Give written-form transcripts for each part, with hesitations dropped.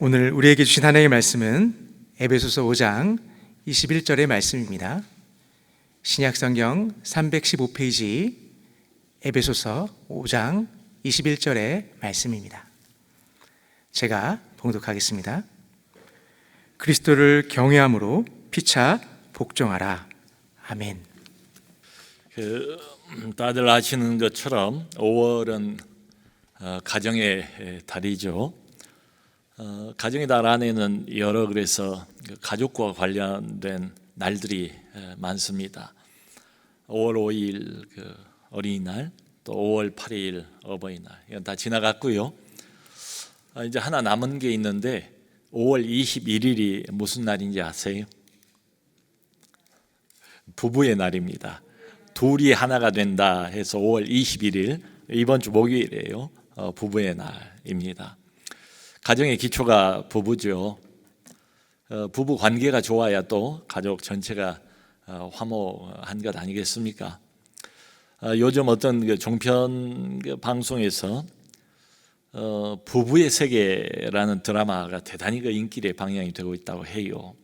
오늘 우리에게 주신 하나님의 말씀은 에베소서 5장 21절의 말씀입니다. 신약성경 315페이지 에베소서 5장 21절의 말씀입니다. 제가 봉독하겠습니다. 그리스도를 경외함으로 피차 복종하라. 아멘. 다들 아시는 것처럼 5월은 가정의 달이죠. 가정의 달 안에는 여러 그래서 가족과 관련된 날들이 많습니다. 5월 5일 어린이날, 또 5월 8일 어버이날, 이건 다 지나갔고요. 이제 하나 남은 게 있는데 5월 21일이 무슨 날인지 아세요? 부부의 날입니다. 둘이 하나가 된다 해서 5월 21일 이번 주 목요일이에요. 부부의 날입니다. 가정의 기초가 부부죠. 부부 관계가 좋아야 또 가족 전체가 화목한 것 아니겠습니까? 요즘 어떤 종편 방송에서 부부의 세계라는 드라마가 대단히 인기의 방향이 되고 있다고 해요.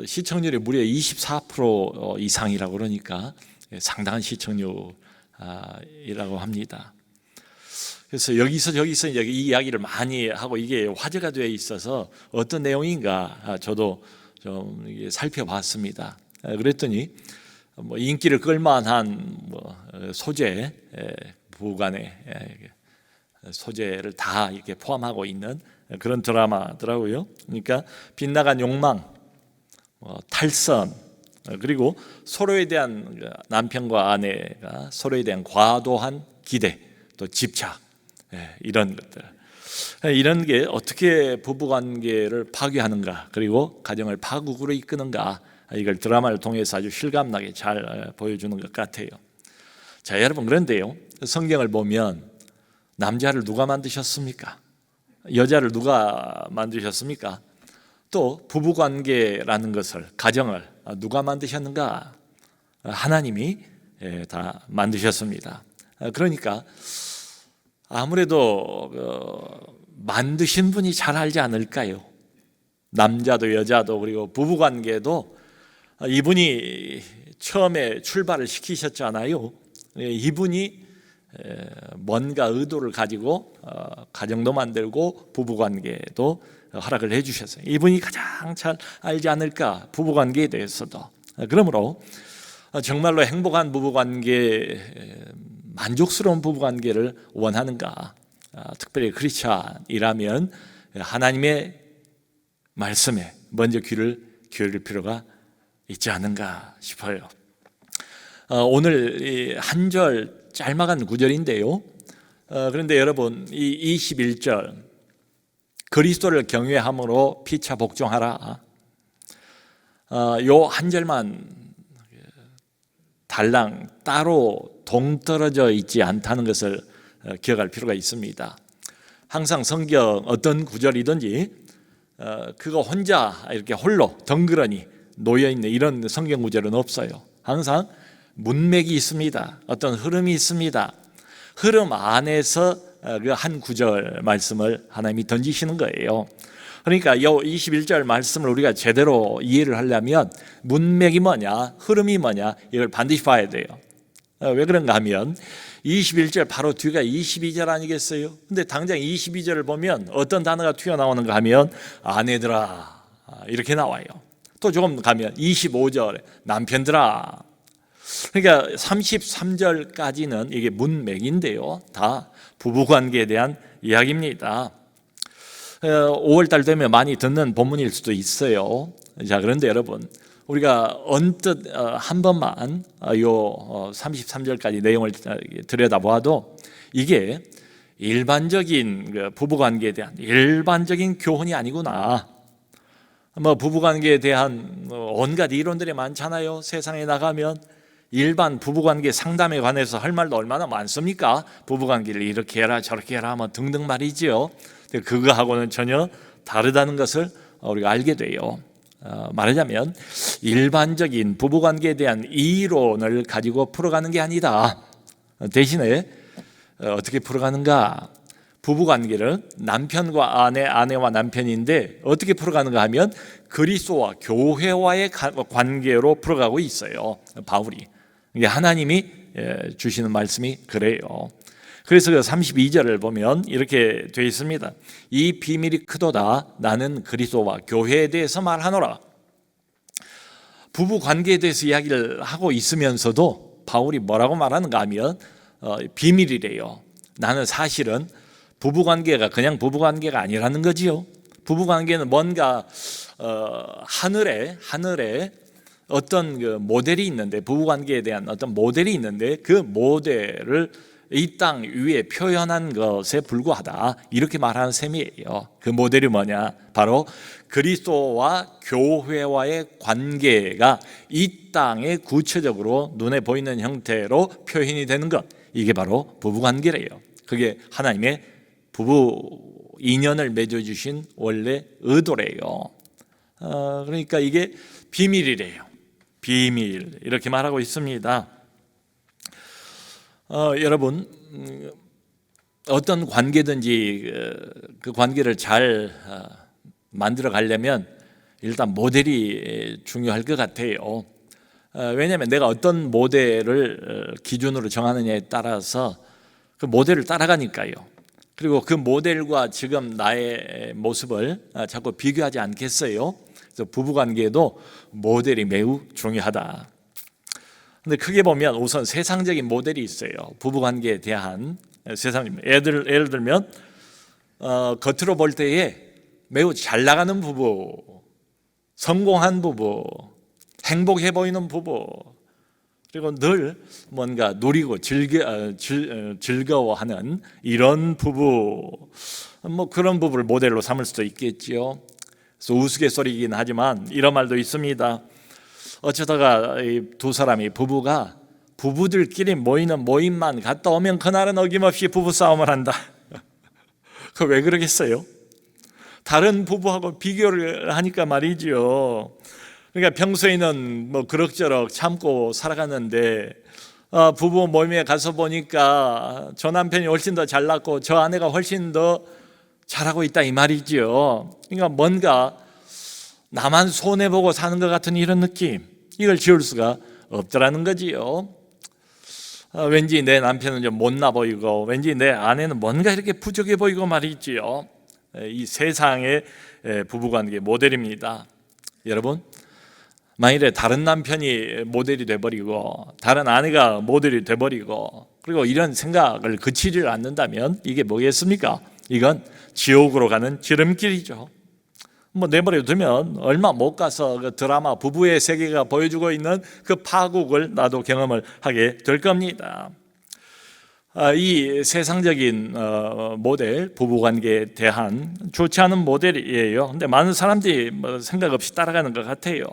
시청률이 무려 24% 이상이라고 그러니까 상당한 시청률이라고 합니다. 그래서 여기서 이 이야기를 많이 하고 이게 화제가 되어 있어서 어떤 내용인가 저도 좀 살펴봤습니다. 그랬더니 인기를 끌만한 소재, 부부간의 소재를 다 이렇게 포함하고 있는 그런 드라마더라고요. 그러니까 빗나간 욕망, 탈선, 그리고 서로에 대한 남편과 아내가 서로에 대한 과도한 기대, 또 집착, 이런 것들, 이런 게 어떻게 부부관계를 파괴하는가, 그리고 가정을 파국으로 이끄는가, 이걸 드라마를 통해서 아주 실감나게 잘 보여주는 것 같아요. 자, 여러분, 그런데요, 성경을 보면 남자를 누가 만드셨습니까? 여자를 누가 만드셨습니까? 또 부부관계라는 것을, 가정을 누가 만드셨는가? 하나님이 다 만드셨습니다. 그러니까 아무래도 만드신 분이 잘 알지 않을까요? 남자도 여자도 그리고 부부관계도 이분이 처음에 출발을 시키셨잖아요. 이분이 뭔가 의도를 가지고 가정도 만들고 부부관계도 허락을 해주셨어요. 이분이 가장 잘 알지 않을까, 부부관계에 대해서도. 그러므로 정말로 행복한 부부관계, 만족스러운 부부관계를 원하는가, 특별히 크리스찬이라면 하나님의 말씀에 먼저 귀를 기울일 필요가 있지 않은가 싶어요. 오늘 한 절 짤막한 구절인데요. 그런데 여러분, 이 21절 그리스도를 경외함으로 피차 복종하라, 요 한 절만 달랑 따로 동떨어져 있지 않다는 것을 기억할 필요가 있습니다. 항상 성경 어떤 구절이든지 그거 혼자 이렇게 홀로 덩그러니 놓여있는 이런 성경 구절은 없어요. 항상 문맥이 있습니다. 어떤 흐름이 있습니다. 흐름 안에서 그 한 구절 말씀을 하나님이 던지시는 거예요. 그러니까 이 21절 말씀을 우리가 제대로 이해를 하려면 문맥이 뭐냐, 흐름이 뭐냐, 이걸 반드시 봐야 돼요. 왜 그런가 하면 21절 바로 뒤가 22절 아니겠어요? 근데 당장 22절을 보면 어떤 단어가 튀어나오는가 하면 아내들아, 이렇게 나와요. 또 조금 가면 25절에 남편들아. 그러니까 33절까지는 이게 문맥인데요, 다 부부관계에 대한 이야기입니다. 5월달 되면 많이 듣는 본문일 수도 있어요. 자, 그런데 여러분, 우리가 언뜻 한 번만 요 33절까지 내용을 들여다보아도 이게 일반적인 부부관계에 대한 일반적인 교훈이 아니구나. 부부관계에 대한 온갖 이론들이 많잖아요. 세상에 나가면 일반 부부관계 상담에 관해서 할 말도 얼마나 많습니까? 부부관계를 이렇게 해라 저렇게 해라 등등 말이죠. 그거하고는 전혀 다르다는 것을 우리가 알게 돼요. 말하자면 일반적인 부부관계에 대한 이론을 가지고 풀어가는 게 아니다. 대신에 어떻게 풀어가는가? 부부관계를 남편과 아내와 남편인데 어떻게 풀어가는가 하면 그리스도와 교회와의 관계로 풀어가고 있어요. 바울이. 이게 하나님이 주시는 말씀이 그래요. 그래서 그 32절을 보면 이렇게 되어 있습니다. 이 비밀이 크도다. 나는 그리스도와 교회에 대해서 말하노라. 부부 관계에 대해서 이야기를 하고 있으면서도 바울이 뭐라고 말하는가 하면 비밀이래요. 나는 사실은 부부관계가 그냥 부부관계가 아니라는 거지요. 부부관계는 뭔가 하늘에 어떤 그 모델이 있는데, 부부관계에 대한 어떤 모델이 있는데 그 모델을 이 땅 위에 표현한 것에 불과하다, 이렇게 말하는 셈이에요. 그 모델이 뭐냐? 바로 그리스도와 교회와의 관계가 이 땅에 구체적으로 눈에 보이는 형태로 표현이 되는 것, 이게 바로 부부관계래요. 그게 하나님의 부부 인연을 맺어주신 원래 의도래요. 그러니까 이게 비밀이래요. 비밀, 이렇게 말하고 있습니다. 여러분, 어떤 관계든지 그 관계를 잘 만들어 가려면 일단 모델이 중요할 것 같아요. 왜냐하면 내가 어떤 모델을 기준으로 정하느냐에 따라서 그 모델을 따라가니까요. 그리고 그 모델과 지금 나의 모습을 자꾸 비교하지 않겠어요? 그래서 부부관계에도 모델이 매우 중요하다. 근데 크게 보면 우선 세상적인 모델이 있어요. 부부관계에 대한 세상, 예를 들면 겉으로 볼 때에 매우 잘 나가는 부부, 성공한 부부, 행복해 보이는 부부, 그리고 늘 뭔가 누리고 즐거워하는 이런 부부, 뭐 그런 부부를 모델로 삼을 수도 있겠지요. 그래서 우스갯소리이긴 하지만 이런 말도 있습니다. 어쩌다가 이 두 사람이 부부가 부부들끼리 모이는 모임만 갔다 오면 그날은 어김없이 부부싸움을 한다. 그 왜 그러겠어요? 다른 부부하고 비교를 하니까 말이죠. 그러니까 평소에는 뭐 그럭저럭 참고 살아가는데 부부 모임에 가서 보니까 저 남편이 훨씬 더 잘났고 저 아내가 훨씬 더 잘하고 있다, 이 말이죠. 그러니까 뭔가 나만 손해보고 사는 것 같은 이런 느낌, 이걸 지울 수가 없더라는 거지요. 왠지 내 남편은 좀 못나 보이고 왠지 내 아내는 뭔가 이렇게 부족해 보이고 말이지요. 이 세상의 부부관계 모델입니다. 여러분, 만일에 다른 남편이 모델이 돼버리고 다른 아내가 모델이 돼버리고 그리고 이런 생각을 그치질 않는다면 이게 뭐겠습니까? 이건 지옥으로 가는 지름길이죠. 뭐 내버려 두면 얼마 못 가서 그 드라마 부부의 세계가 보여주고 있는 그 파국을 나도 경험을 하게 될 겁니다. 이 세상적인 모델, 부부관계에 대한 좋지 않은 모델이에요. 근데 많은 사람들이 뭐 생각 없이 따라가는 것 같아요.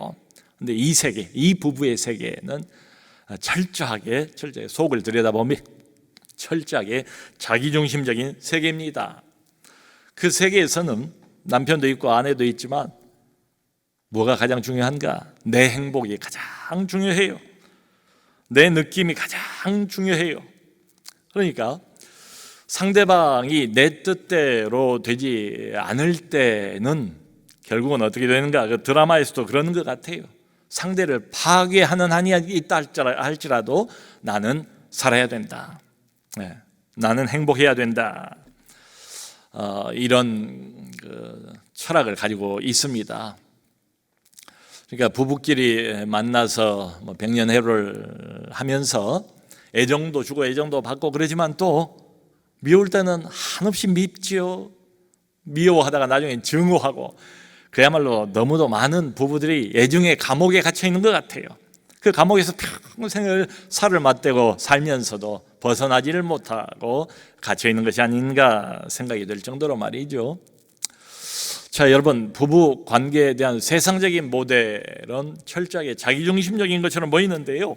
근데 이 세계, 이 부부의 세계는 철저하게 속을 들여다보면 철저하게 자기중심적인 세계입니다. 그 세계에서는 남편도 있고 아내도 있지만 뭐가 가장 중요한가? 내 행복이 가장 중요해요. 내 느낌이 가장 중요해요. 그러니까 상대방이 내 뜻대로 되지 않을 때는 결국은 어떻게 되는가? 그 드라마에서도 그러는 것 같아요. 상대를 파괴하는 한이 있다 할지라도 나는 살아야 된다. 네, 나는 행복해야 된다. 이런 철학을 가지고 있습니다. 그러니까 부부끼리 만나서 뭐 백년해로를 하면서 애정도 주고 애정도 받고 그러지만 또 미울 때는 한없이 밉지요. 미워하다가 나중에 증오하고, 그야말로 너무도 많은 부부들이 애정의 감옥에 갇혀 있는 것 같아요. 그 감옥에서 평생을 살을 맞대고 살면서도 벗어나지를 못하고 갇혀 있는 것이 아닌가 생각이 들 정도로 말이죠. 자, 여러분, 부부 관계에 대한 세상적인 모델은 철저하게 자기중심적인 것처럼 보이는데요.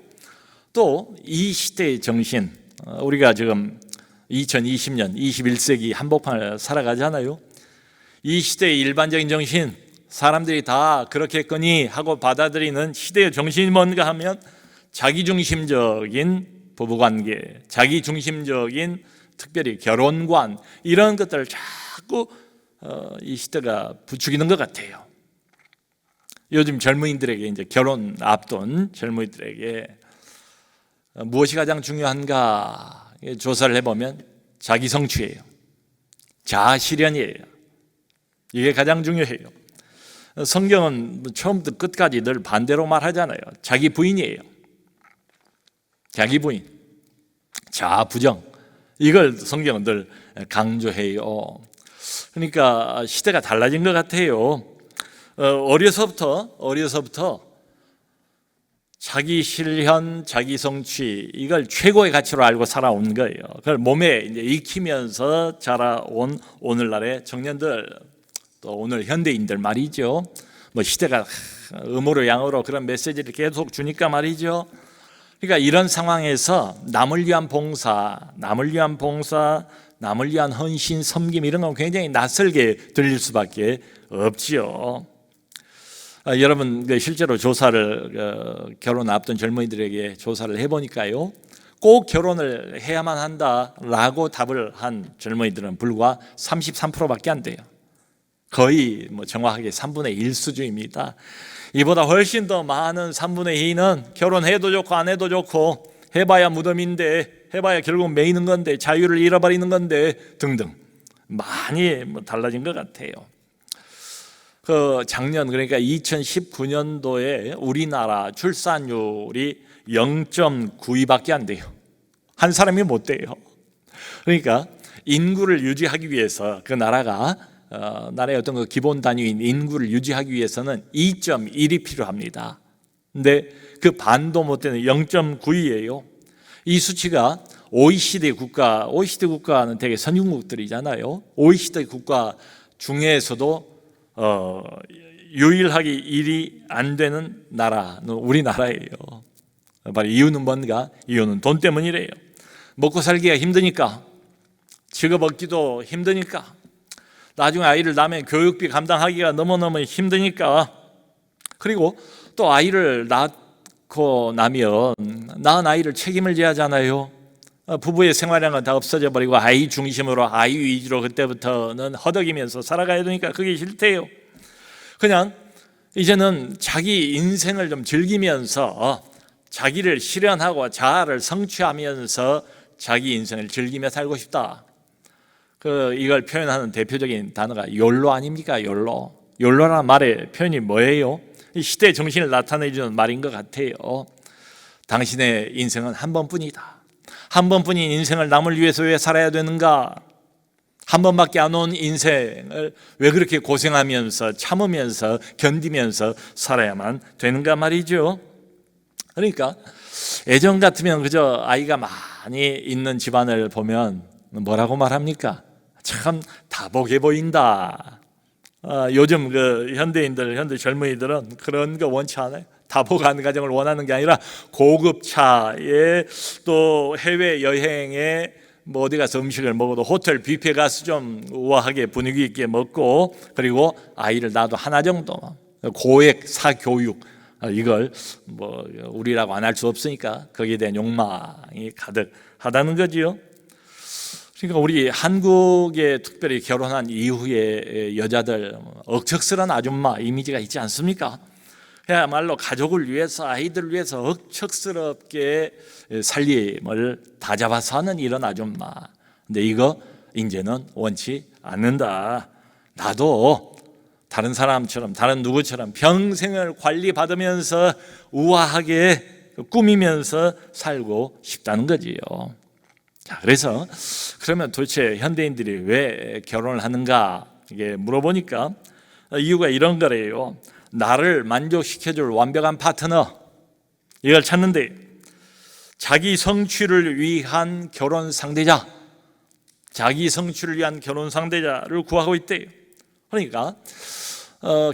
또 이 시대의 정신, 우리가 지금 2020년 21세기 한복판을 살아가잖아요. 이 시대의 일반적인 정신, 사람들이 다 그렇겠거니 하고 받아들이는 시대의 정신이 뭔가 하면 자기중심적인 부부관계, 자기중심적인 특별히 결혼관 이런 것들을 자꾸 이 시대가 부추기는 것 같아요. 요즘 젊은이들에게 이제 결혼 앞둔 젊은이들에게 무엇이 가장 중요한가 조사를 해보면 자기 성취예요. 자아 실현이에요. 이게 가장 중요해요. 성경은 처음부터 끝까지 늘 반대로 말하잖아요. 자기 부인이에요. 자기 부인, 자아 부정, 이걸 성경은 늘 강조해요. 그러니까 시대가 달라진 것 같아요. 어려서부터 자기 실현, 자기 성취 이걸 최고의 가치로 알고 살아온 거예요. 그걸 몸에 이제 익히면서 자라온 오늘날의 청년들, 또 오늘 현대인들 말이죠. 뭐 시대가 음으로 양으로 그런 메시지를 계속 주니까 말이죠. 그러니까 이런 상황에서 남을 위한 봉사, 남을 위한 헌신, 섬김 이런 건 굉장히 낯설게 들릴 수밖에 없지요. 여러분 실제로 조사를 결혼 앞둔 젊은이들에게 조사를 해보니까요, 꼭 결혼을 해야만 한다라고 답을 한 젊은이들은 불과 33%밖에 안 돼요. 거의 정확하게 3분의 1 수준입니다. 이보다 훨씬 더 많은 3분의 2는 결혼해도 좋고 안 해도 좋고, 해봐야 무덤인데, 해봐야 결국 매이는 건데, 자유를 잃어버리는 건데 등등 많이 달라진 것 같아요. 작년 그러니까 2019년도에 우리나라 출산율이 0.92밖에 안 돼요. 한 사람이 못 돼요. 그러니까 인구를 유지하기 위해서 그 나라가 나라의 어떤 그 기본 단위인 인구를 유지하기 위해서는 2.1이 필요합니다. 근데 그 반도 못 되는 0.9이에요. 이 수치가 OECD 국가는 되게 선진국들이잖아요. OECD 국가 중에서도 유일하게 일이 안 되는 나라는 우리나라예요. 바로 이유는 뭔가? 이유는 돈 때문이래요. 먹고 살기가 힘드니까, 직업 얻기도 힘드니까, 나중에 아이를 낳으면 교육비 감당하기가 너무너무 힘드니까, 그리고 또 아이를 낳고 나면 낳은 아이를 책임을 져야 하잖아요. 부부의 생활이란 다 없어져 버리고 아이 중심으로, 아이 위주로 그때부터는 허덕이면서 살아가야 되니까 그게 싫대요. 그냥 이제는 자기 인생을 좀 즐기면서 자기를 실현하고 자아를 성취하면서 자기 인생을 즐기며 살고 싶다. 이걸 표현하는 대표적인 단어가 욜로 아닙니까? 욜로라는 말의 표현이 뭐예요? 이 시대의 정신을 나타내주는 말인 것 같아요. 당신의 인생은 한 번뿐이다. 한 번뿐인 인생을 남을 위해서 왜 살아야 되는가? 한 번밖에 안 온 인생을 왜 그렇게 고생하면서 참으면서 견디면서 살아야만 되는가 말이죠. 그러니까 예전 같으면 그저 아이가 많이 있는 집안을 보면 뭐라고 말합니까? 참 다복해 보인다. 요즘 현대 젊은이들은 그런 거 원치 않아요. 다복한 가정을 원하는 게 아니라 고급 차에, 또 해외 여행에, 어디 가서 음식을 먹어도 호텔 뷔페 가서 좀 우아하게 분위기 있게 먹고, 그리고 아이를 낳아도 하나 정도 고액 사교육, 이걸 우리라고 안 할 수 없으니까 거기에 대한 욕망이 가득하다는 거지요. 그러니까 우리 한국에 특별히 결혼한 이후에 여자들 억척스러운 아줌마 이미지가 있지 않습니까? 그야말로 가족을 위해서, 아이들을 위해서 억척스럽게 살림을 다 잡아서 하는 이런 아줌마. 근데 이거 이제는 원치 않는다. 나도 다른 사람처럼, 다른 누구처럼 평생을 관리받으면서 우아하게 꾸미면서 살고 싶다는 거지요. 자, 그래서 그러면 도대체 현대인들이 왜 결혼을 하는가? 이게 물어보니까 이유가 이런 거래요. 나를 만족시켜줄 완벽한 파트너, 이걸 찾는데 자기 성취를 위한 결혼 상대자, 자기 성취를 위한 결혼 상대자를 구하고 있대요. 그러니까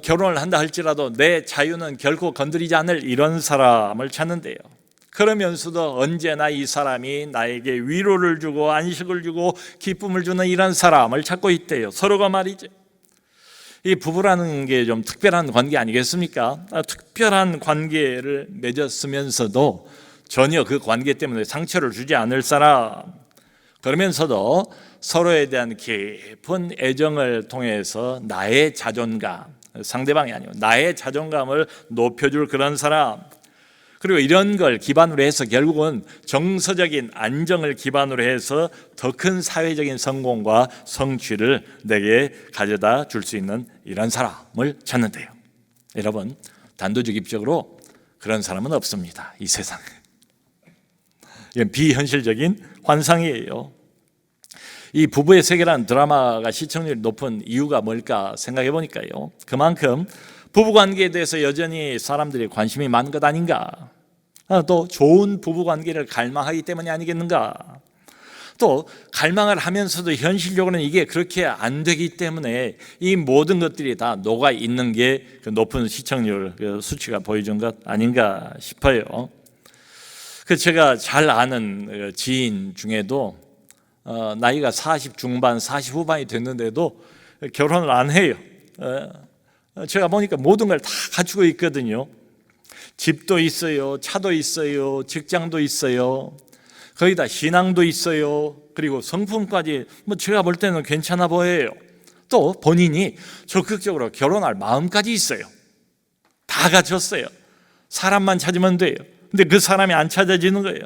결혼을 한다 할지라도 내 자유는 결코 건드리지 않을 이런 사람을 찾는데요. 그러면서도 언제나 이 사람이 나에게 위로를 주고 안식을 주고 기쁨을 주는 이런 사람을 찾고 있대요. 서로가 말이죠. 이 부부라는 게 좀 특별한 관계 아니겠습니까? 특별한 관계를 맺었으면서도 전혀 그 관계 때문에 상처를 주지 않을 사람, 그러면서도 서로에 대한 깊은 애정을 통해서 나의 자존감, 상대방이 아니고 나의 자존감을 높여줄 그런 사람, 그리고 이런 걸 기반으로 해서 결국은 정서적인 안정을 기반으로 해서 더 큰 사회적인 성공과 성취를 내게 가져다 줄 수 있는 이런 사람을 찾는데요. 여러분, 단도직입적으로 그런 사람은 없습니다. 이 세상에. 이건 비현실적인 환상이에요. 이 부부의 세계라는 드라마가 시청률이 높은 이유가 뭘까 생각해 보니까요, 그만큼 부부관계에 대해서 여전히 사람들이 관심이 많은 것 아닌가, 또 좋은 부부관계를 갈망하기 때문이 아니겠는가, 또 갈망을 하면서도 현실적으로는 이게 그렇게 안 되기 때문에 이 모든 것들이 다 녹아 있는 게 그 높은 시청률 수치가 보여준 것 아닌가 싶어요. 제가 잘 아는 지인 중에도 나이가 40 중반, 40 후반이 됐는데도 결혼을 안 해요. 제가 보니까 모든 걸 다 갖추고 있거든요. 집도 있어요, 차도 있어요, 직장도 있어요, 거기다 신앙도 있어요, 그리고 성품까지 제가 볼 때는 괜찮아 보여요. 또 본인이 적극적으로 결혼할 마음까지 있어요. 다 갖췄어요. 사람만 찾으면 돼요. 근데 그 사람이 안 찾아지는 거예요.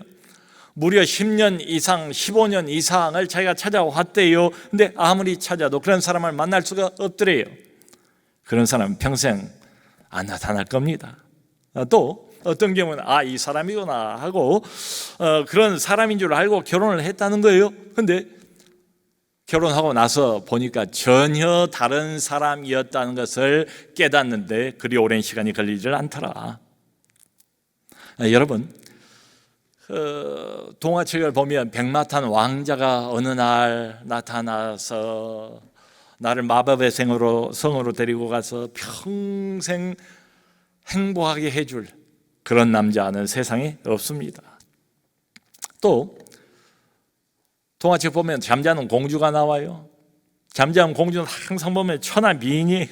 무려 10년 이상, 15년 이상을 자기가 찾아왔대요. 근데 아무리 찾아도 그런 사람을 만날 수가 없더래요. 그런 사람은 평생 안 나타날 겁니다. 또 어떤 경우는 이 사람이구나 하고 그런 사람인 줄 알고 결혼을 했다는 거예요. 근데 결혼하고 나서 보니까 전혀 다른 사람이었다는 것을 깨닫는데 그리 오랜 시간이 걸리질 않더라. 여러분, 동화책을 보면 백마탄 왕자가 어느 날 나타나서 나를 마법의 성으로 데리고 가서 평생 행복하게 해줄 그런 남자는 세상에 없습니다. 또 동화책 보면 잠자는 공주가 나와요. 잠자는 공주는 항상 보면 천하 미인이에요.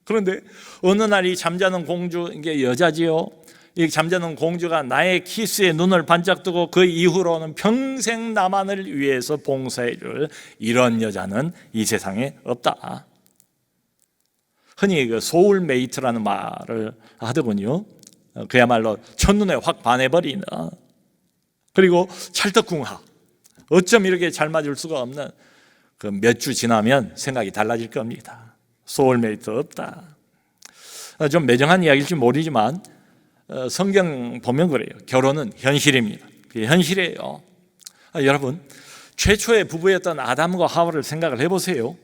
그런데 어느 날 이 잠자는 공주, 이게 여자지요. 이 잠자는 공주가 나의 키스에 눈을 반짝 뜨고 그 이후로는 평생 나만을 위해서 봉사해줄 이런 여자는 이 세상에 없다. 흔히 그 소울메이트라는 말을 하더군요. 그야말로 첫눈에 확 반해버리는, 그리고 찰떡궁합, 어쩜 이렇게 잘 맞을 수가 없는, 그 몇 주 지나면 생각이 달라질 겁니다. 소울메이트 없다. 좀 매정한 이야기일지 모르지만 성경 보면 그래요. 결혼은 현실입니다. 현실이에요. 여러분, 최초의 부부였던 아담과 하와를 생각을 해보세요.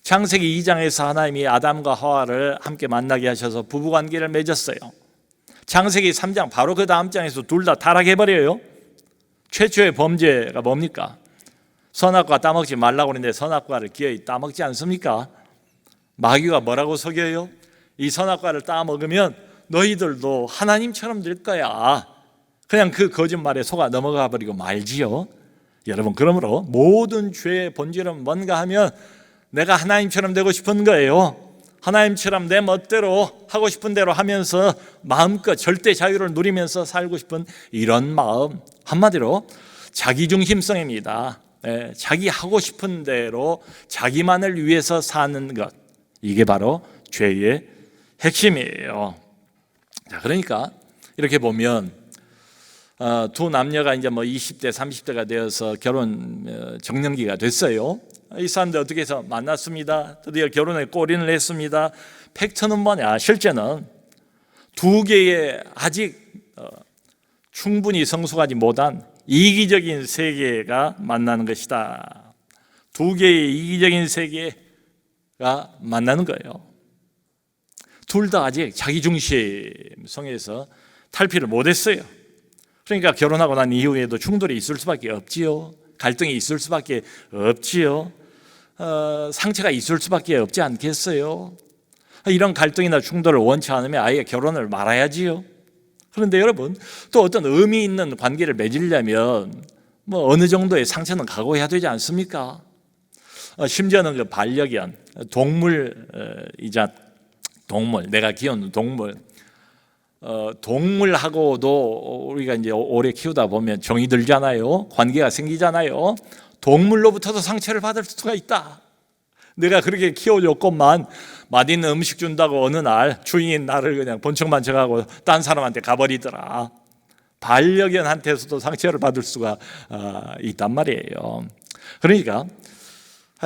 창세기 2장에서 하나님이 아담과 하와를 함께 만나게 하셔서 부부관계를 맺었어요. 창세기 3장 바로 그 다음 장에서 둘 다 타락해버려요. 최초의 범죄가 뭡니까? 선악과 따먹지 말라고 그러는데 선악과를 기어이 따먹지 않습니까? 마귀가 뭐라고 속여요? 이 선악과를 따먹으면 너희들도 하나님처럼 될 거야. 그냥 그 거짓말에 속아 넘어가 버리고 말지요. 여러분, 그러므로 모든 죄의 본질은 뭔가 하면 내가 하나님처럼 되고 싶은 거예요. 하나님처럼 내 멋대로 하고 싶은 대로 하면서 마음껏 절대 자유를 누리면서 살고 싶은 이런 마음, 한마디로 자기중심성입니다. 자기 하고 싶은 대로 자기만을 위해서 사는 것, 이게 바로 죄의 핵심이에요. 자, 그러니까 이렇게 보면 두 남녀가 이제 20대, 30대가 되어서 결혼 정년기가 됐어요. 이 사람들 어떻게 해서 만났습니다. 드디어 결혼에 골인을 했습니다. 팩트는 뭐냐? 실제는 두 개의 아직 충분히 성숙하지 못한 이기적인 세계가 만나는 것이다. 두 개의 이기적인 세계가 만나는 거예요. 둘 다 아직 자기중심성에서 탈피를 못했어요. 그러니까 결혼하고 난 이후에도 충돌이 있을 수밖에 없지요. 갈등이 있을 수밖에 없지요. 상처가 있을 수밖에 없지 않겠어요. 이런 갈등이나 충돌을 원치 않으면 아예 결혼을 말아야지요. 그런데 여러분, 또 어떤 의미 있는 관계를 맺으려면 어느 정도의 상처는 각오해야 되지 않습니까? 심지어는 그 반려견, 동물이자 동물, 내가 키우는 동물, 동물하고도 우리가 이제 오래 키우다 보면 정이 들잖아요. 관계가 생기잖아요. 동물로부터도 상처를 받을 수가 있다. 내가 그렇게 키워줬건만 맛있는 음식 준다고 어느 날 주인이 나를 그냥 본청만 정하고 딴 사람한테 가버리더라. 반려견한테서도 상처를 받을 수가 있단 말이에요. 그러니까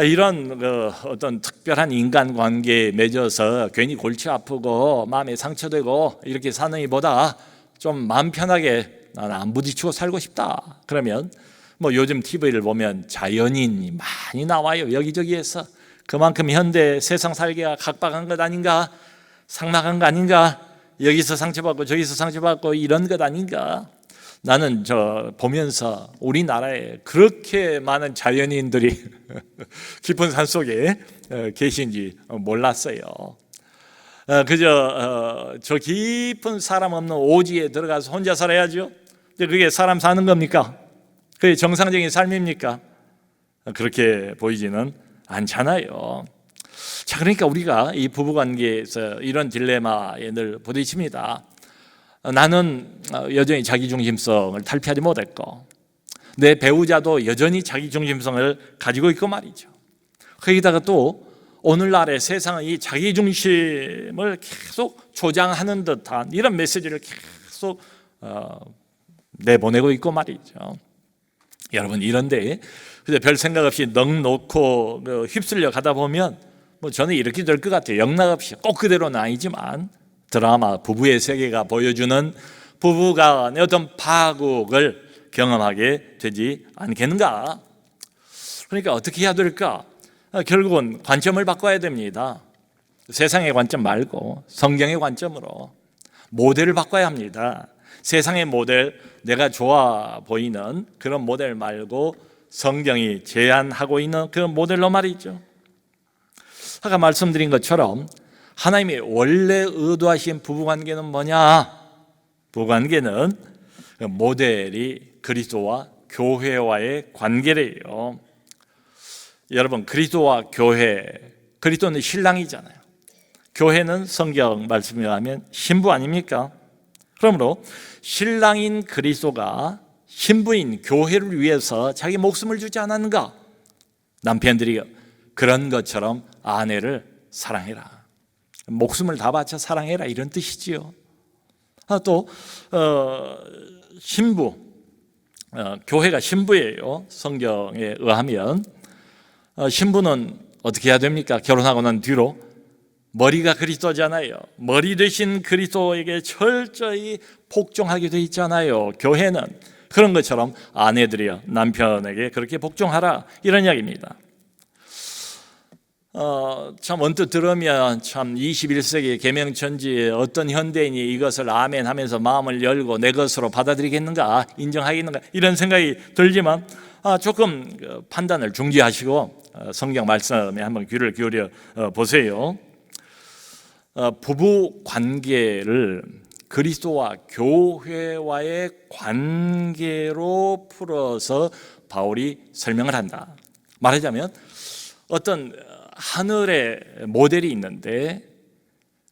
이런 어떤 특별한 인간관계에 맺어서 괜히 골치 아프고 마음에 상처되고 이렇게 사는 이보다 좀 마음 편하게 나는 안 부딪히고 살고 싶다. 그러면 뭐 요즘 TV를 보면 자연인이 많이 나와요. 여기저기에서. 그만큼 현대 세상 살기가 각박한 것 아닌가, 삭막한 거 아닌가, 여기서 상처받고 저기서 상처받고 이런 것 아닌가. 나는 보면서 우리나라에 그렇게 많은 자연인들이 깊은 산속에 계신지 몰랐어요. 그저 저 깊은 사람 없는 오지에 들어가서 혼자 살아야죠. 근데 그게 사람 사는 겁니까? 그게 정상적인 삶입니까? 그렇게 보이지는 않잖아요. 자, 그러니까 우리가 이 부부관계에서 이런 딜레마에 늘 부딪힙니다. 나는 여전히 자기중심성을 탈피하지 못했고 내 배우자도 여전히 자기중심성을 가지고 있고 말이죠. 거기다가 또 오늘날의 세상은 이 자기중심을 계속 조장하는 듯한 이런 메시지를 계속 내보내고 있고 말이죠. 여러분, 이런데 별 생각 없이 넋 놓고 휩쓸려 가다 보면 뭐 저는 이렇게 될 것 같아요. 영락 없이 꼭 그대로는 아니지만 드라마 부부의 세계가 보여주는 부부간의 어떤 파국을 경험하게 되지 않겠는가? 그러니까 어떻게 해야 될까? 결국은 관점을 바꿔야 됩니다. 세상의 관점 말고 성경의 관점으로 모델을 바꿔야 합니다. 세상의 모델, 내가 좋아 보이는 그런 모델 말고 성경이 제안하고 있는 그런 모델로 말이죠. 아까 말씀드린 것처럼 하나님이 원래 의도하신 부부관계는 뭐냐? 부부관계는 모델이 그리스도와 교회와의 관계래요. 여러분, 그리스도와 교회, 그리스도는 신랑이잖아요. 교회는 성경 말씀에 의하면 신부 아닙니까? 그러므로 신랑인 그리스도가 신부인 교회를 위해서 자기 목숨을 주지 않았는가? 남편들이 그런 것처럼 아내를 사랑해라. 목숨을 다 바쳐 사랑해라, 이런 뜻이지요. 또 신부, 교회가 신부예요. 성경에 의하면 신부는 어떻게 해야 됩니까? 결혼하고 난 뒤로 머리가 그리스도잖아요. 머리 대신 그리스도에게 철저히 복종하게 돼 있잖아요. 교회는 그런 것처럼 아내들이여 남편에게 그렇게 복종하라, 이런 이야기입니다. 참 언뜻 들으면 참 21세기 계명천지에 어떤 현대인이 이것을 아멘 하면서 마음을 열고 내 것으로 받아들이겠는가, 인정하겠는가, 이런 생각이 들지만 조금 판단을 중지하시고 성경 말씀에 한번 귀를 기울여 보세요. 부부 관계를 그리스도와 교회와의 관계로 풀어서 바울이 설명을 한다. 말하자면 어떤 하늘의 모델이 있는데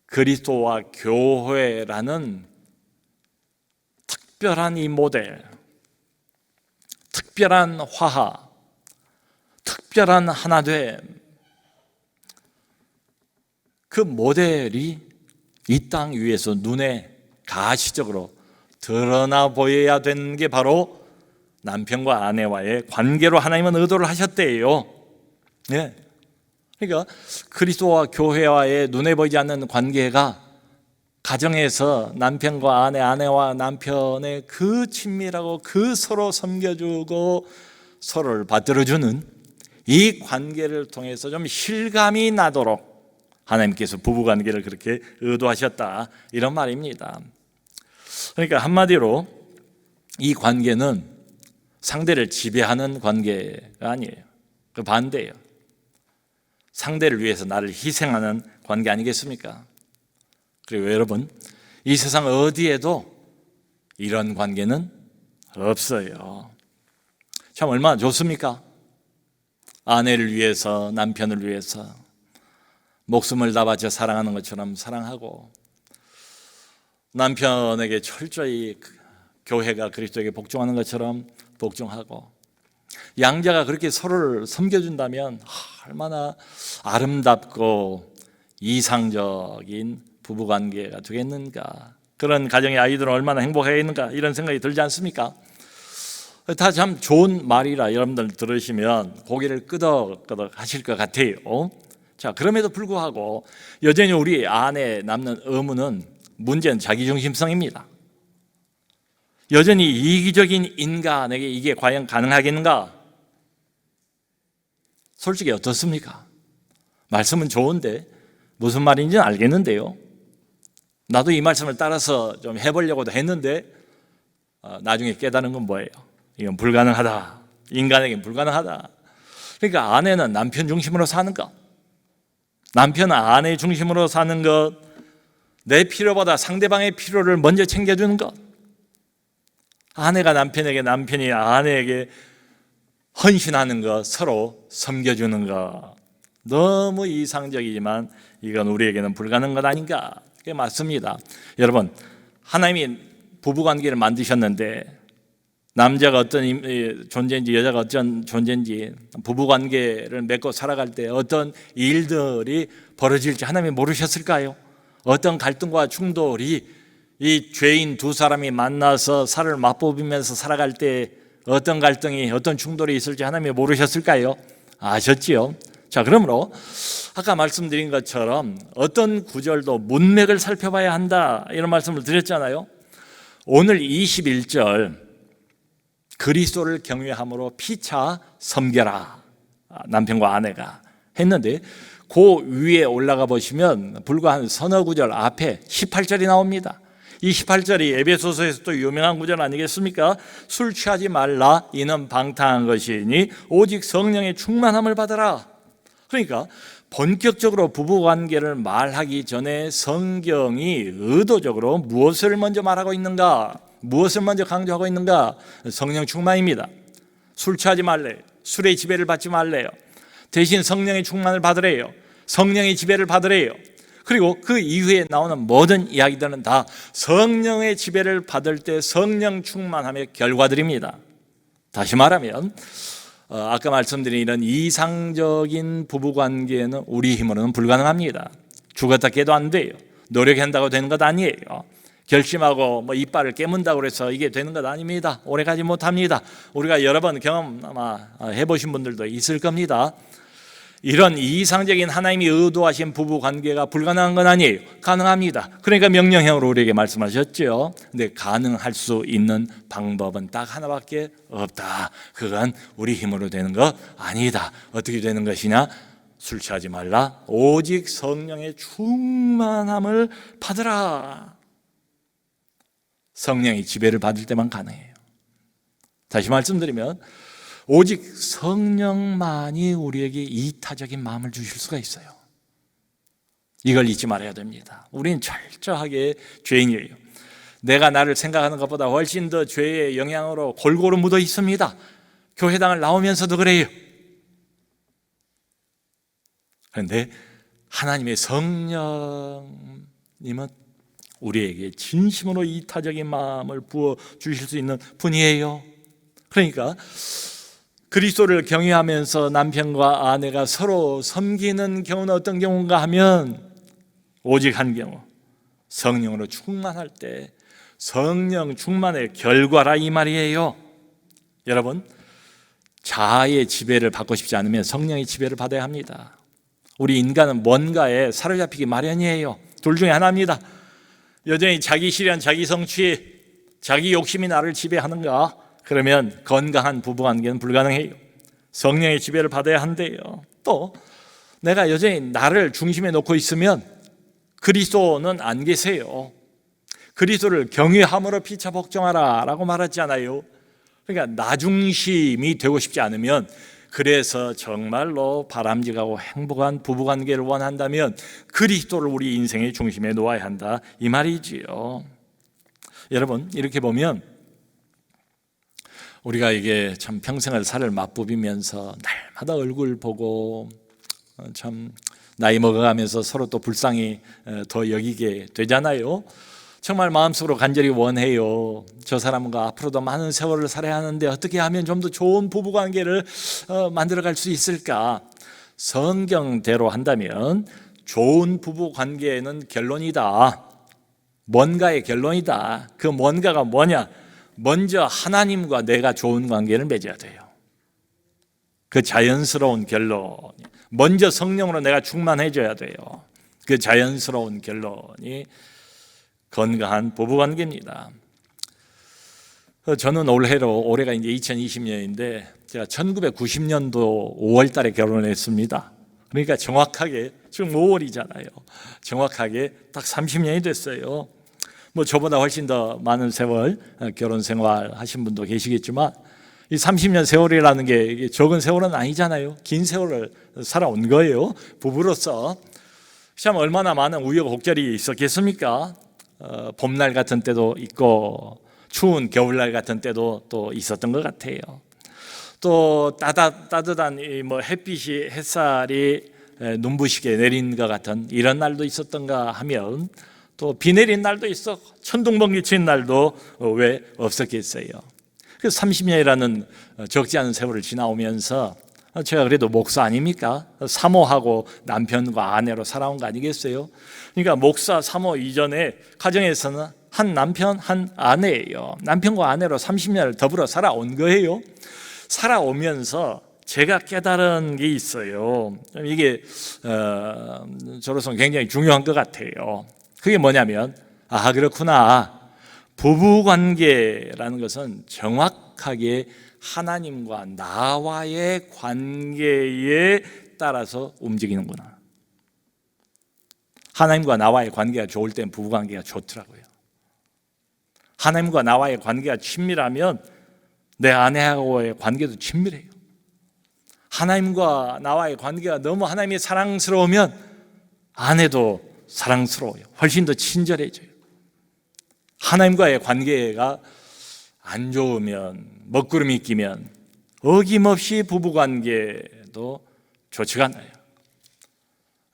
그리스도와 교회라는 특별한 이 모델, 특별한 화합, 특별한 하나됨, 그 모델이 이 땅 위에서 눈에 가시적으로 드러나 보여야 되는 게 바로 남편과 아내와의 관계로 하나님은 의도를 하셨대요. 네. 그러니까 그리스도와 교회와의 눈에 보이지 않는 관계가 가정에서 남편과 아내, 아내와 남편의 그 친밀하고 그 서로 섬겨주고 서로를 받들어주는 이 관계를 통해서 좀 실감이 나도록 하나님께서 부부관계를 그렇게 의도하셨다, 이런 말입니다. 그러니까 한마디로 이 관계는 상대를 지배하는 관계가 아니에요. 그 반대예요. 상대를 위해서 나를 희생하는 관계 아니겠습니까? 그리고 여러분, 이 세상 어디에도 이런 관계는 없어요. 참 얼마나 좋습니까? 아내를 위해서, 남편을 위해서 목숨을 다 바쳐 사랑하는 것처럼 사랑하고, 남편에게 철저히 교회가 그리스도에게 복종하는 것처럼 복종하고, 양자가 그렇게 서로를 섬겨준다면 얼마나 아름답고 이상적인 부부관계가 되겠는가. 그런 가정의 아이들은 얼마나 행복하겠는가, 이런 생각이 들지 않습니까? 다 참 좋은 말이라 여러분들 들으시면 고개를 끄덕끄덕 하실 것 같아요. 자, 그럼에도 불구하고 여전히 우리 안에 남는 의문은, 문제는 자기중심성입니다. 여전히 이기적인 인간에게 이게 과연 가능하겠는가? 솔직히 어떻습니까? 말씀은 좋은데 무슨 말인지는 알겠는데요, 나도 이 말씀을 따라서 좀 해보려고도 했는데 나중에 깨달은 건 뭐예요? 이건 불가능하다. 인간에게는 불가능하다. 그러니까 아내는 남편 중심으로 사는 것, 남편은 아내 중심으로 사는 것, 내 필요보다 상대방의 필요를 먼저 챙겨주는 것, 아내가 남편에게, 남편이 아내에게 헌신하는 것, 서로 섬겨주는 것. 너무 이상적이지만 이건 우리에게는 불가능한 것 아닌가? 그게 맞습니다. 여러분, 하나님이 부부관계를 만드셨는데 남자가 어떤 존재인지 여자가 어떤 존재인지, 부부관계를 맺고 살아갈 때 어떤 일들이 벌어질지 하나님이 모르셨을까요? 어떤 갈등과 충돌이 이 죄인 두 사람이 만나서 살을 맛보면서 살아갈 때 어떤 갈등이, 어떤 충돌이 있을지 하나님이 모르셨을까요? 아셨지요? 자, 그러므로 아까 말씀드린 것처럼 어떤 구절도 문맥을 살펴봐야 한다, 이런 말씀을 드렸잖아요. 오늘 21절, 그리스도를 경외함으로 피차 섬겨라, 남편과 아내가 했는데, 그 위에 올라가 보시면 불과 한 서너 구절 앞에 18절이 나옵니다. 이 18절이 에베소서에서 또 유명한 구절 아니겠습니까? 술 취하지 말라, 이는 방탕한 것이니 오직 성령의 충만함을 받아라. 그러니까 본격적으로 부부관계를 말하기 전에 성경이 의도적으로 무엇을 먼저 말하고 있는가, 무엇을 먼저 강조하고 있는가? 성령 충만입니다. 술 취하지 말래요. 술의 지배를 받지 말래요. 대신 성령의 충만을 받으래요. 성령의 지배를 받으래요. 그리고 그 이후에 나오는 모든 이야기들은 다 성령의 지배를 받을 때 성령 충만함의 결과들입니다. 다시 말하면 아까 말씀드린 이런 이상적인 부부관계는 우리 힘으로는 불가능합니다. 죽었다 깨도 안 돼요. 노력한다고 되는 것 아니에요. 결심하고 이빨을 깨문다고 해서 이게 되는 것 아닙니다. 오래가지 못합니다. 우리가 여러 번 경험 아마 해보신 분들도 있을 겁니다. 이런 이상적인 하나님이 의도하신 부부관계가 불가능한 건 아니에요. 가능합니다. 그러니까 명령형으로 우리에게 말씀하셨죠. 근데 가능할 수 있는 방법은 딱 하나밖에 없다. 그건 우리 힘으로 되는 것 아니다. 어떻게 되는 것이냐? 술 취하지 말라. 오직 성령의 충만함을 받으라. 성령의 지배를 받을 때만 가능해요. 다시 말씀드리면 오직 성령만이 우리에게 이타적인 마음을 주실 수가 있어요. 이걸 잊지 말아야 됩니다. 우리는 철저하게 죄인이에요. 내가 나를 생각하는 것보다 훨씬 더 죄의 영향으로 골고루 묻어 있습니다. 교회당을 나오면서도 그래요. 그런데 하나님의 성령님은 우리에게 진심으로 이타적인 마음을 부어 주실 수 있는 분이에요. 그러니까 그리스도를 경외하면서 남편과 아내가 서로 섬기는 경우는 어떤 경우인가 하면 오직 한 경우, 성령으로 충만할 때 성령 충만의 결과라, 이 말이에요. 여러분, 자아의 지배를 받고 싶지 않으면 성령의 지배를 받아야 합니다. 우리 인간은 뭔가에 사로잡히기 마련이에요. 둘 중에 하나입니다. 여전히 자기 실현, 자기 성취, 자기 욕심이 나를 지배하는가? 그러면 건강한 부부관계는 불가능해요. 성령의 지배를 받아야 한대요. 또 내가 여전히 나를 중심에 놓고 있으면 그리스도는 안 계세요. 그리스도를 경외함으로 피차 복종하라 라고 말하잖아요. 그러니까 나 중심이 되고 싶지 않으면, 그래서 정말로 바람직하고 행복한 부부관계를 원한다면 그리스도를 우리 인생의 중심에 놓아야 한다, 이 말이지요. 여러분, 이렇게 보면 우리가 이게 참 평생을 살을 맛보면서 날마다 얼굴 보고 참 나이 먹어가면서 서로 또 불쌍히 더 여기게 되잖아요. 정말 마음속으로 간절히 원해요. 저 사람과 앞으로도 많은 세월을 살아야 하는데 어떻게 하면 좀 더 좋은 부부관계를 만들어갈 수 있을까? 성경대로 한다면 좋은 부부관계에는 결론이다. 뭔가의 결론이다. 그 뭔가가 뭐냐? 먼저 하나님과 내가 좋은 관계를 맺어야 돼요. 그 자연스러운 결론. 먼저 성령으로 내가 충만해져야 돼요. 그 자연스러운 결론이 건강한 부부관계입니다. 저는 올해가 이제 2020년인데 제가 1990년도 5월 달에 결혼했습니다. 그러니까 정확하게 지금 5월이잖아요. 정확하게 딱 30년이 됐어요. 뭐 저보다 훨씬 더 많은 세월 결혼 생활 하신 분도 계시겠지만 이 30년 세월이라는 게 적은 세월은 아니잖아요. 긴 세월을 살아온 거예요. 부부로서. 참 얼마나 많은 우여곡절이 있었겠습니까? 봄날 같은 때도 있고 추운 겨울날 같은 때도 또 있었던 것 같아요. 또 따뜻한 햇살이 눈부시게 내린 것 같은 이런 날도 있었던가 하면 또 비 내린 날도 있었고 천둥번개 친 날도 왜 없었겠어요. 그래서 30년이라는 적지 않은 세월을 지나오면서 제가 그래도 목사 아닙니까? 사모하고 남편과 아내로 살아온 거 아니겠어요? 그러니까 목사 사모 이전에 가정에서는 한 남편 한 아내예요. 남편과 아내로 30년을 더불어 살아온 거예요. 살아오면서 제가 깨달은 게 있어요. 이게 저로서는 굉장히 중요한 것 같아요. 그게 뭐냐면 그렇구나. 부부관계라는 것은 정확하게 하나님과 나와의 관계에 따라서 움직이는구나. 하나님과 나와의 관계가 좋을 땐 부부관계가 좋더라고요. 하나님과 나와의 관계가 친밀하면 내 아내하고의 관계도 친밀해요. 하나님과 나와의 관계가 너무 하나님이 사랑스러우면 아내도 사랑스러워요. 훨씬 더 친절해져요. 하나님과의 관계가 안 좋으면, 먹구름이 끼면 어김없이 부부관계도 좋지가 않아요.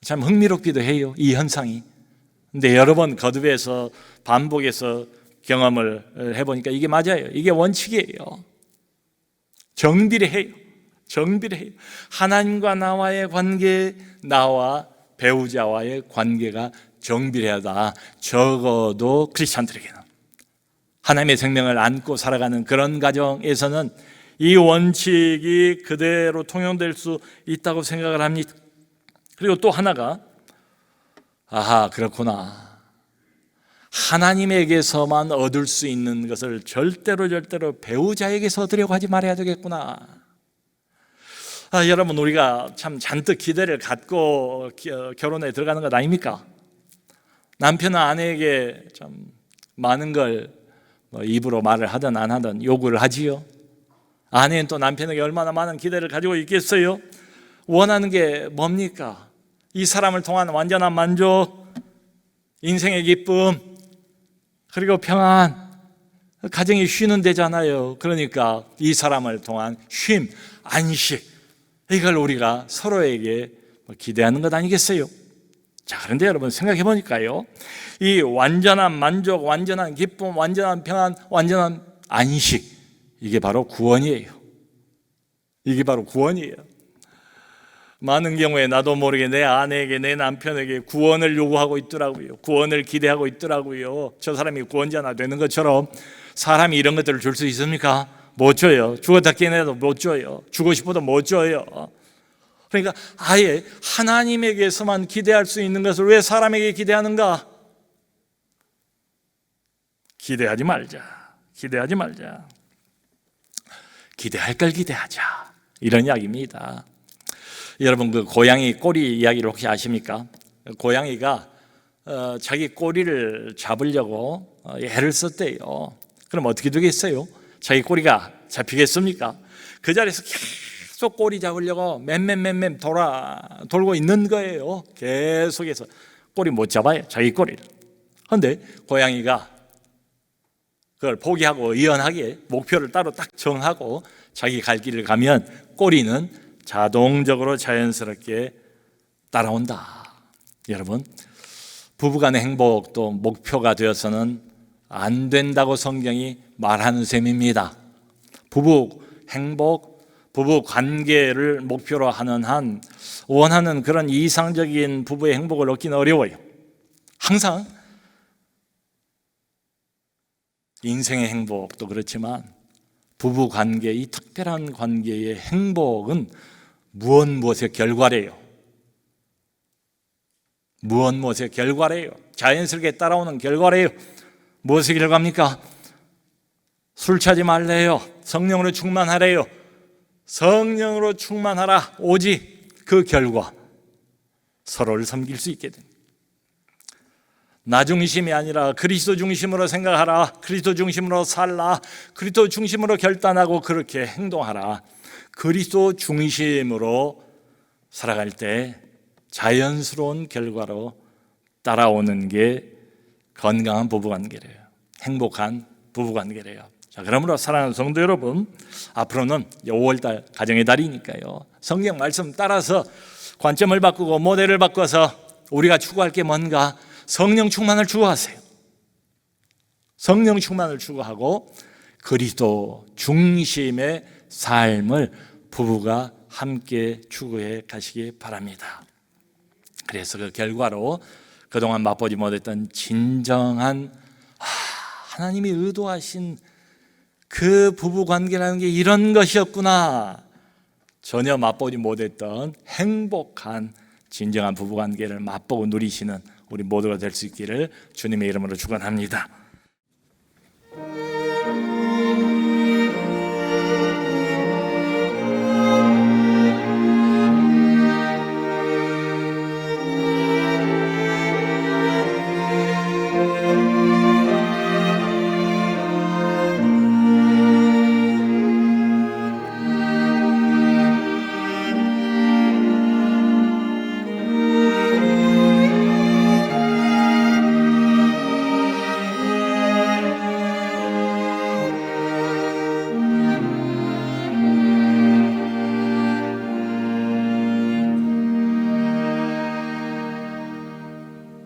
참 흥미롭기도 해요, 이 현상이. 근데 여러 번 거듭해서 반복해서 경험을 해보니까 이게 맞아요. 이게 원칙이에요. 정비례해요. 하나님과 나와의 관계, 나와 배우자와의 관계가 정비례하다. 적어도 크리스찬들에게는, 하나님의 생명을 안고 살아가는 그런 가정에서는 이 원칙이 그대로 통용될 수 있다고 생각을 합니다. 그리고 또 하나가 그렇구나. 하나님에게서만 얻을 수 있는 것을 절대로 배우자에게서 얻으려고 하지 말아야 되겠구나. 여러분, 우리가 참 잔뜩 기대를 갖고 결혼에 들어가는 것 아닙니까? 남편은 아내에게 참 많은 걸 입으로 말을 하든 안 하든 요구를 하지요. 아내는 또 남편에게 얼마나 많은 기대를 가지고 있겠어요? 원하는 게 뭡니까? 이 사람을 통한 완전한 만족, 인생의 기쁨, 그리고 평안, 가정이 쉬는 데잖아요. 그러니까 이 사람을 통한 쉼, 안식, 이걸 우리가 서로에게 기대하는 것 아니겠어요? 자, 그런데 여러분 생각해 보니까요, 이 완전한 만족, 완전한 기쁨, 완전한 평안, 완전한 안식, 이게 바로 구원이에요. 많은 경우에 나도 모르게 내 아내에게, 내 남편에게 구원을 요구하고 있더라고요. 구원을 기대하고 있더라고요. 저 사람이 구원자나 되는 것처럼. 사람이 이런 것들을 줄 수 있습니까? 못 줘요. 죽었다 깨어나도 못 줘요. 주고 싶어도 못 줘요. 그러니까 아예 하나님에게서만 기대할 수 있는 것을 왜 사람에게 기대하는가? 기대하지 말자. 기대할 걸 기대하자, 이런 이야기입니다. 여러분, 그 고양이 꼬리 이야기를 혹시 아십니까? 고양이가 자기 꼬리를 잡으려고 애를 썼대요. 그럼 어떻게 되겠어요? 자기 꼬리가 잡히겠습니까? 그 자리에서 계속 꼬리 잡으려고 맴 돌고 있는 거예요. 계속해서 꼬리 못 잡아요, 자기 꼬리를. 그런데 고양이가 그걸 포기하고 의연하게 목표를 따로 딱 정하고 자기 갈 길을 가면 꼬리는 자동적으로 자연스럽게 따라온다. 여러분, 부부간의 행복도 목표가 되어서는 안 된다고 성경이 말하는 셈입니다. 부부 행복, 부부 관계를 목표로 하는 한 원하는 그런 이상적인 부부의 행복을 얻기는 어려워요. 항상 인생의 행복도 그렇지만 부부 관계, 이 특별한 관계의 행복은 무엇의 결과래요. 무엇의 결과래요. 자연스럽게 따라오는 결과래요. 무엇의 결과입니까? 술 취하지 말래요. 성령으로 충만하래요. 성령으로 충만하라. 오직 그 결과 서로를 섬길 수 있게 됩니다. 나 중심이 아니라 그리스도 중심으로 생각하라. 그리스도 중심으로 살라. 그리스도 중심으로 결단하고 그렇게 행동하라. 그리스도 중심으로 살아갈 때 자연스러운 결과로 따라오는 게 건강한 부부관계래요. 행복한 부부관계래요. 자, 그러므로 사랑하는 성도 여러분, 앞으로는 5월달 가정의 달이니까요, 성경 말씀 따라서 관점을 바꾸고 모델을 바꿔서 우리가 추구할 게 뭔가? 성령 충만을 추구하세요. 성령 충만을 추구하고 그리스도 중심의 삶을 부부가 함께 추구해 가시기 바랍니다. 그래서 그 결과로 그동안 맛보지 못했던 진정한 하나님이 의도하신 그 부부관계라는 게 이런 것이었구나, 전혀 맛보지 못했던 행복한 진정한 부부관계를 맛보고 누리시는 우리 모두가 될 수 있기를 주님의 이름으로 축원합니다.